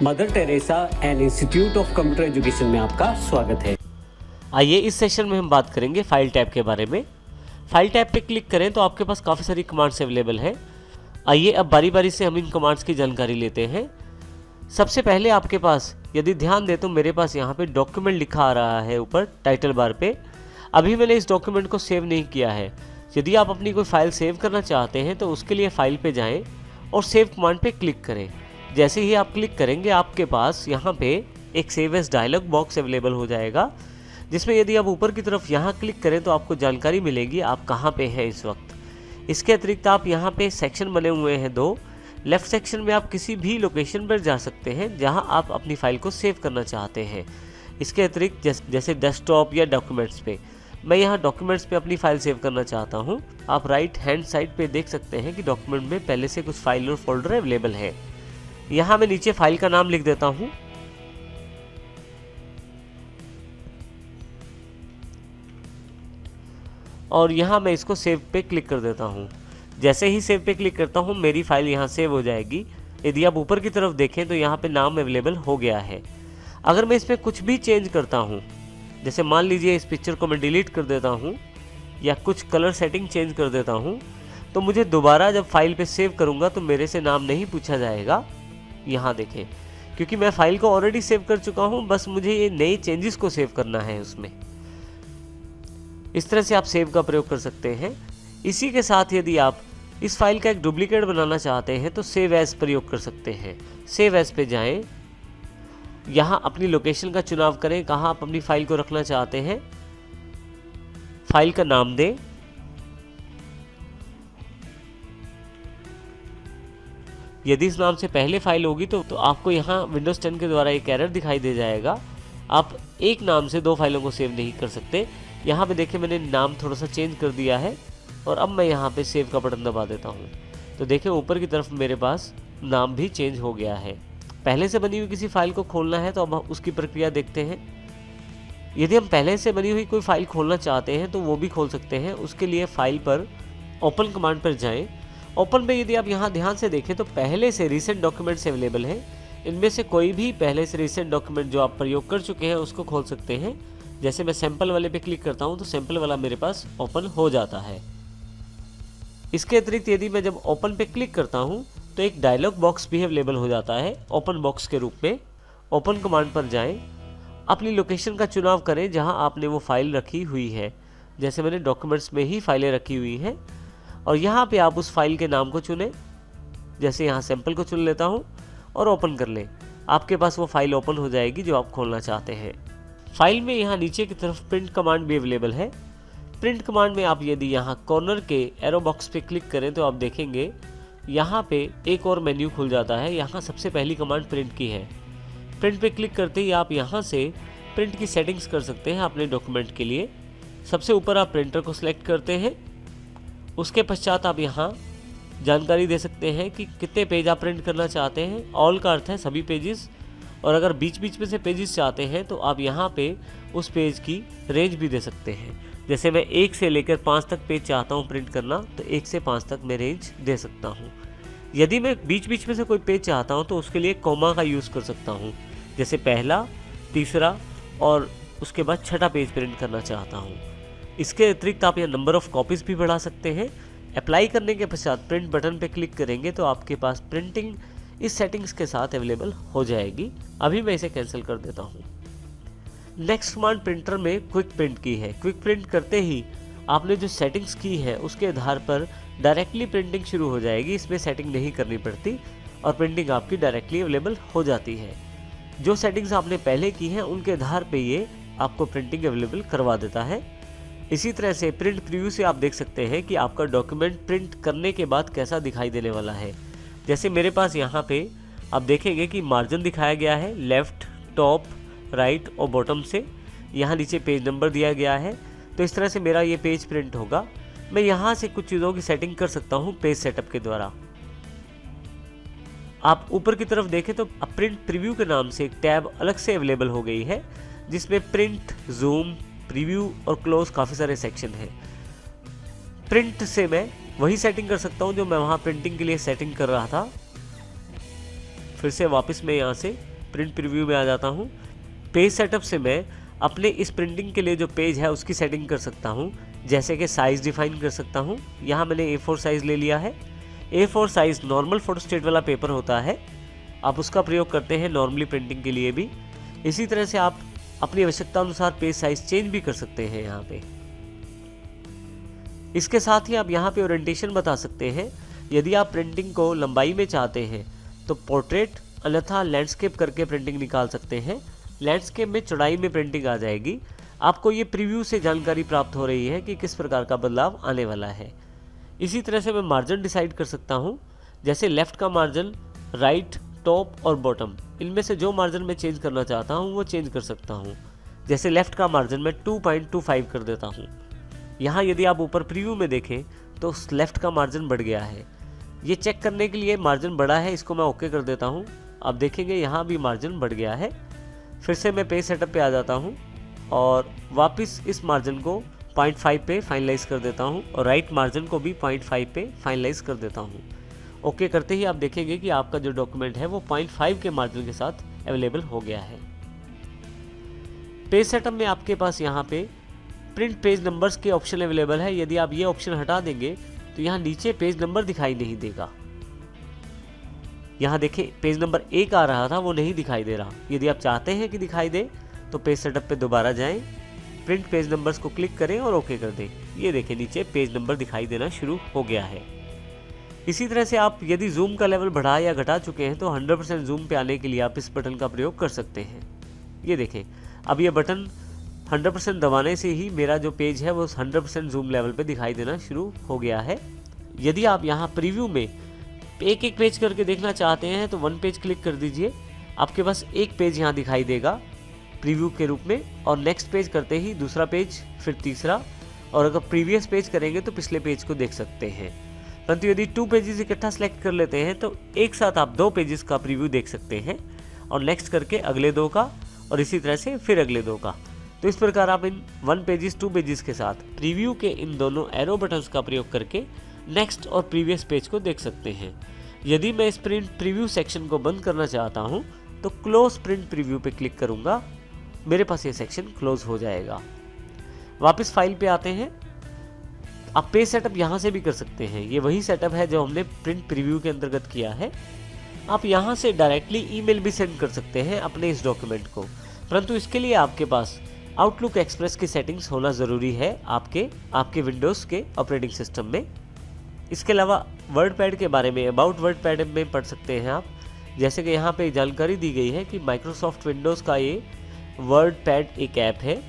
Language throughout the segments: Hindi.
Mother Teresa and institute of computer education में आपका स्वागत है। आइए इस सेशन में हम बात करेंगे फाइल टैब के बारे में। फाइल टैब पे क्लिक करें तो आपके पास काफ़ी सारी कमांड्स अवेलेबल हैं। आइए अब बारी बारी से हम इन कमांड्स की जानकारी लेते हैं। सबसे पहले आपके पास यदि ध्यान दें तो मेरे पास यहाँ पे डॉक्यूमेंट लिखा आ रहा है ऊपर टाइटल बार पे। अभी मैंने इस डॉक्यूमेंट को सेव नहीं किया है। यदि आप अपनी कोई फाइल सेव करना चाहते हैं तो उसके लिए फाइल पे जाएं और सेव कमांड पे क्लिक करें। जैसे ही आप क्लिक करेंगे आपके पास यहाँ पे एक save as dialog box available हो जाएगा, जिसमें यदि आप ऊपर की तरफ यहाँ क्लिक करें तो आपको जानकारी मिलेगी आप कहाँ पे हैं इस वक्त। इसके अतिरिक्त आप यहाँ पे सेक्शन बने हुए हैं दो। लेफ्ट सेक्शन में आप किसी भी लोकेशन पर जा सकते हैं जहाँ आप अपनी फाइल को सेव करना चाहते हैं। इसके अतिरिक्त जैसे डेस्कटॉप या डॉक्यूमेंट्स पे, मैं यहाँ डॉक्यूमेंट्स पे अपनी फाइल सेव करना चाहता हूँ। आप राइट हैंड साइड पे देख सकते हैं कि डॉक्यूमेंट में पहले से कुछ फाइल और फोल्डर अवेलेबल है। यहाँ मैं नीचे फाइल का नाम लिख देता हूँ और यहाँ मैं इसको सेव पे क्लिक कर देता हूँ। जैसे ही सेव पे क्लिक करता हूँ मेरी फाइल यहाँ सेव हो जाएगी। यदि आप ऊपर की तरफ देखें तो यहाँ पे नाम अवेलेबल हो गया है। अगर मैं इसमें कुछ भी चेंज करता हूँ, जैसे मान लीजिए इस पिक्चर को मैं डिलीट कर देता हूँ या कुछ कलर सेटिंग चेंज कर देता हूँ, तो मुझे दोबारा जब फाइल पे सेव करूँगा तो मेरे से नाम नहीं पूछा जाएगा। यहाँ देखें, क्योंकि मैं फाइल को ऑलरेडी सेव कर चुका हूँ, बस मुझे ये नई चेंजेस को सेव करना है उसमें। इस तरह से आप सेव का प्रयोग कर सकते हैं। इसी के साथ यदि आप इस फाइल का एक डुप्लीकेट बनाना चाहते हैं तो सेव एज प्रयोग कर सकते हैं। सेव एज पे जाएं, यहाँ अपनी लोकेशन का चुनाव करें, कहाँ आप अपनी फाइल को रखना चाहते हैं, फाइल का नाम दें। यदि इस नाम से पहले फाइल होगी तो आपको यहाँ विंडोज 10 के द्वारा एक एरर दिखाई दे जाएगा। आप एक नाम से दो फाइलों को सेव नहीं कर सकते। यहाँ पे देखिए मैंने नाम थोड़ा सा चेंज कर दिया है और अब मैं यहाँ पे सेव का बटन दबा देता हूँ तो देखिए ऊपर की तरफ मेरे पास नाम भी चेंज हो गया है। पहले से बनी हुई किसी फाइल को खोलना है तो अब हम उसकी प्रक्रिया देखते हैं। यदि हम पहले से बनी हुई कोई फाइल खोलना चाहते हैं तो वो भी खोल सकते हैं। उसके लिए फाइल पर ओपन कमांड पर जाएं। ओपन पे यदि आप यहाँ ध्यान से देखें तो पहले से रीसेंट डॉक्यूमेंट्स अवेलेबल हैं। इनमें से कोई भी पहले से रीसेंट डॉक्यूमेंट जो आप प्रयोग कर चुके हैं उसको खोल सकते हैं। जैसे मैं सैंपल वाले पे क्लिक करता हूँ तो सैंपल वाला मेरे पास ओपन हो जाता है। इसके अतिरिक्त यदि मैं जब ओपन पे क्लिक करता हूँ तो एक डायलॉग बॉक्स भी अवेलेबल हो जाता है ओपन बॉक्स के रूप में। ओपन कमांड पर जाएं, अपनी लोकेशन का चुनाव करें जहाँ आपने वो फाइल रखी हुई है। जैसे मैंने डॉक्यूमेंट्स में ही फाइलें रखी हुई हैं और यहाँ पे आप उस फाइल के नाम को चुनें। जैसे यहाँ सैंपल को चुन लेता हूँ और ओपन कर लें। आपके पास वो फाइल ओपन हो जाएगी जो आप खोलना चाहते हैं। फाइल में यहाँ नीचे की तरफ प्रिंट कमांड भी अवेलेबल है। प्रिंट कमांड में आप यदि यहाँ कॉर्नर के एरो बॉक्स पे क्लिक करें तो आप देखेंगे यहाँ पे एक और मेन्यू खुल जाता है। यहाँ सबसे पहली कमांड प्रिंट की है। प्रिंट पे क्लिक करते ही आप यहाँ से प्रिंट की सेटिंग्स कर सकते हैं अपने डॉक्यूमेंट के लिए। सबसे ऊपर आप प्रिंटर को सिलेक्ट करते हैं। उसके पश्चात आप यहाँ जानकारी दे सकते हैं कि कितने पेज आप प्रिंट करना चाहते हैं। ऑल का अर्थ है सभी पेजेस, और अगर बीच बीच में से पेजेस चाहते हैं तो आप यहाँ पे उस पेज की रेंज भी दे सकते हैं। जैसे मैं 1 से लेकर 5 तक पेज चाहता हूँ प्रिंट करना तो 1 से 5 तक मैं रेंज दे सकता हूँ। यदि मैं बीच बीच में से कोई पेज चाहता हूँ तो उसके लिए कॉमा का यूज़ कर सकता हूँ। जैसे पहला, तीसरा और उसके बाद छठा पेज प्रिंट करना चाहता हूँ। इसके अतिरिक्त आप यहाँ नंबर ऑफ़ कॉपीज़ भी बढ़ा सकते हैं। अप्लाई करने के पश्चात प्रिंट बटन पे क्लिक करेंगे तो आपके पास प्रिंटिंग इस सेटिंग्स के साथ अवेलेबल हो जाएगी। अभी मैं इसे कैंसिल कर देता हूँ। नेक्स्ट कमांड प्रिंटर में क्विक प्रिंट की है। क्विक प्रिंट करते ही आपने जो सेटिंग्स की है उसके आधार पर डायरेक्टली प्रिंटिंग शुरू हो जाएगी। इसमें सेटिंग नहीं करनी पड़ती और प्रिंटिंग आपकी डायरेक्टली अवेलेबल हो जाती है। जो सेटिंग्स आपने पहले की हैं उनके आधार पर ये आपको प्रिंटिंग अवेलेबल करवा देता है। इसी तरह से प्रिंट प्रीव्यू से आप देख सकते हैं कि आपका डॉक्यूमेंट प्रिंट करने के बाद कैसा दिखाई देने वाला है। जैसे मेरे पास यहाँ पे आप देखेंगे कि मार्जिन दिखाया गया है लेफ़्ट, टॉप, राइट और बॉटम से। यहाँ नीचे पेज नंबर दिया गया है। तो इस तरह से मेरा ये पेज प्रिंट होगा। मैं यहाँ से कुछ चीज़ों की सेटिंग कर सकता हूँ पेज सेटअप के द्वारा। आप ऊपर की तरफ देखें तो प्रिंट प्रीव्यू के नाम से एक टैब अलग से अवेलेबल हो गई है जिसमें प्रिंट, जूम, प्रीव्यू और क्लोज काफ़ी सारे सेक्शन हैं। प्रिंट से मैं वही सेटिंग कर सकता हूँ जो मैं वहाँ प्रिंटिंग के लिए सेटिंग कर रहा था। फिर से वापस मैं यहाँ से प्रिंट प्रीव्यू में आ जाता हूँ। पेज सेटअप से मैं अपने इस प्रिंटिंग के लिए जो पेज है उसकी सेटिंग कर सकता हूँ, जैसे कि साइज़ डिफाइन कर सकता हूँ। यहाँ मैंने A4 साइज़ ले लिया है। A4 साइज़ नॉर्मल फोटोस्टेट वाला पेपर होता है, आप उसका प्रयोग करते हैं नॉर्मली प्रिंटिंग के लिए भी। इसी तरह से आप अपनी आवश्यकता अनुसार पेज साइज़ चेंज भी कर सकते हैं यहाँ पे। इसके साथ ही आप यहाँ पे ओरिएंटेशन बता सकते हैं। यदि आप प्रिंटिंग को लंबाई में चाहते हैं तो पोर्ट्रेट अन्यथा लैंडस्केप करके प्रिंटिंग निकाल सकते हैं। लैंडस्केप में चौड़ाई में प्रिंटिंग आ जाएगी। आपको ये प्रीव्यू से जानकारी प्राप्त हो रही है कि किस प्रकार का बदलाव आने वाला है। इसी तरह से मैं मार्जिन डिसाइड कर सकता हूँ, जैसे लेफ़्ट का मार्जिन, राइट, टॉप और बॉटम, इनमें से जो मार्जिन मैं चेंज करना चाहता हूँ वो चेंज कर सकता हूँ। जैसे लेफ़्ट का मार्जिन मैं 2.25 कर देता हूँ। यहाँ यदि आप ऊपर प्रीव्यू में देखें तो लेफ़्ट का मार्जिन बढ़ गया है। ये चेक करने के लिए मार्जिन बढ़ा है, इसको मैं ओके कर देता हूँ। आप देखेंगे यहाँ भी मार्जिन बढ़ गया है। फिर से मैं पेज सेटअप पे आ जाता हूँ और वापस इस मार्जिन को 0.5 पे फाइनलाइज कर देता हूँ और राइट मार्जिन को भी 0.5 पे फाइनलाइज कर देता हूँ। ओके करते ही आप देखेंगे कि आपका जो डॉक्यूमेंट है वो 0.5 के मार्जिन के साथ अवेलेबल हो गया है। पेज सेटअप में आपके पास यहाँ पे प्रिंट पेज नंबर्स के ऑप्शन अवेलेबल है। यदि आप ये ऑप्शन हटा देंगे तो यहाँ नीचे पेज नंबर दिखाई नहीं देगा। यहाँ देखें पेज नंबर 1 आ रहा था, वो नहीं दिखाई दे रहा। यदि आप चाहते हैं कि दिखाई दे तो पेज सेटअप पे दोबारा जाएं, प्रिंट पेज नंबर्स को क्लिक करें और ओके कर दें। ये देखें नीचे पेज नंबर दिखाई देना शुरू हो गया है। इसी तरह से आप यदि जूम का लेवल बढ़ा या घटा चुके हैं तो 100% जूम पे आने के लिए आप इस बटन का प्रयोग कर सकते हैं। ये देखें अब ये बटन 100% दबाने से ही मेरा जो पेज है वो 100% जूम लेवल पे दिखाई देना शुरू हो गया है। यदि आप यहाँ प्रीव्यू में एक एक पेज करके देखना चाहते हैं तो 1 पेज क्लिक कर दीजिए। आपके पास एक पेज यहाँ दिखाई देगा प्रीव्यू के रूप में, और नेक्स्ट पेज करते ही दूसरा पेज, फिर तीसरा, और अगर प्रीवियस पेज करेंगे तो पिछले पेज को देख सकते हैं। परंतु यदि 2 पेजेस इकट्ठा सेलेक्ट कर लेते हैं तो एक साथ आप 2 पेजेस का प्रीव्यू देख सकते हैं और नेक्स्ट करके अगले 2 का, और इसी तरह से फिर अगले 2 का। तो इस प्रकार आप इन 1 पेजेस 2 पेजेस के साथ प्रीव्यू के इन दोनों एरो बटन्स का प्रयोग करके नेक्स्ट और प्रीवियस पेज को देख सकते हैं। यदि मैं इस प्रिंट प्रीव्यू सेक्शन को बंद करना चाहता हूं तो क्लोज प्रिंट प्रीव्यू पे क्लिक करूंगा, मेरे पास ये सेक्शन क्लोज हो जाएगा। वापस फाइल पे आते हैं। आप पेज सेटअप यहाँ से भी कर सकते हैं। ये वही सेटअप है जो हमने प्रिंट प्रीव्यू के अंतर्गत किया है। आप यहाँ से डायरेक्टली ईमेल भी सेंड कर सकते हैं अपने इस डॉक्यूमेंट को, परंतु इसके लिए आपके पास आउटलुक एक्सप्रेस की सेटिंग्स होना ज़रूरी है आपके विंडोज़ के ऑपरेटिंग सिस्टम में। इसके अलावा वर्डपैड के बारे में अबाउट वर्डपैड में पढ़ सकते हैं आप, जैसे कि यहाँ पे जानकारी दी गई है कि माइक्रोसॉफ्ट विंडोज़ का ये वर्डपैड एक ऐप है।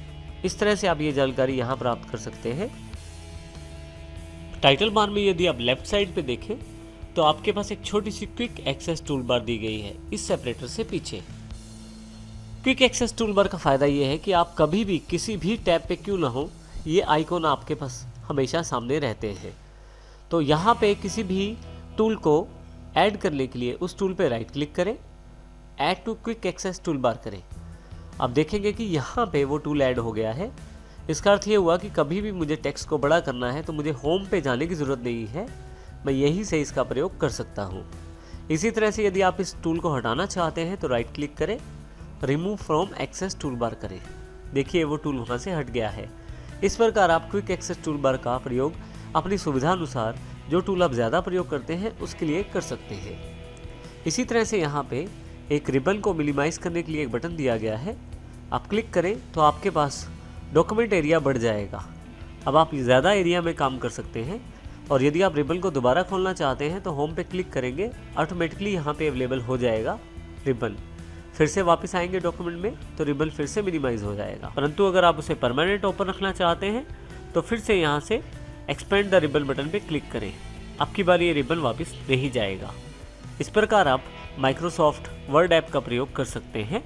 इस तरह से आप ये जानकारी यहाँ प्राप्त कर सकते हैं। टाइटल बार में यदि आप लेफ्ट साइड पे देखें तो आपके पास एक छोटी सी क्विक एक्सेस टूल बार दी गई है इस सेपरेटर से पीछे। क्विक एक्सेस टूल बार का फ़ायदा ये है कि आप कभी भी किसी भी टैब पे क्यों ना हो, ये आइकॉन आपके पास हमेशा सामने रहते हैं। तो यहाँ पे किसी भी टूल को ऐड करने के लिए उस टूल पे राइट क्लिक करें, add to quick access tool bar करें। आप देखेंगे कि यहाँ पे वो टूल ऐड हो गया है। इसका अर्थ ये हुआ कि कभी भी मुझे टेक्स्ट को बड़ा करना है तो मुझे होम पे जाने की ज़रूरत नहीं है, मैं यहीं से इसका प्रयोग कर सकता हूँ। इसी तरह से यदि आप इस टूल को हटाना चाहते हैं तो राइट क्लिक करें, remove from access tool bar करें। देखिए वो टूल वहाँ से हट गया है। इस प्रकार आप क्विक एक्सेस टूल बार का प्रयोग अपनी सुविधा अनुसार जो टूल आप ज़्यादा प्रयोग करते हैं उसके लिए कर सकते हैं। इसी तरह से यहाँ पे एक रिबन को मिनिमाइज़ करने के लिए एक बटन दिया गया है। आप क्लिक करें तो आपके पास डॉक्यूमेंट एरिया बढ़ जाएगा। अब आप ज़्यादा एरिया में काम कर सकते हैं। और यदि आप रिबन को दोबारा खोलना चाहते हैं तो होम पे क्लिक करेंगे, ऑटोमेटिकली यहाँ पे अवेलेबल हो जाएगा रिबन। फिर से वापस आएंगे डॉक्यूमेंट में तो रिबन फिर से मिनिमाइज़ हो जाएगा। परंतु अगर आप उसे परमानेंट ओपन रखना चाहते हैं तो फिर से यहाँ से एक्सपेंड द रिबन बटन पे क्लिक करें। आपकी बार ये रिबन वापस नहीं जाएगा। इस प्रकार आप माइक्रोसॉफ्ट वर्ड ऐप का प्रयोग कर सकते हैं।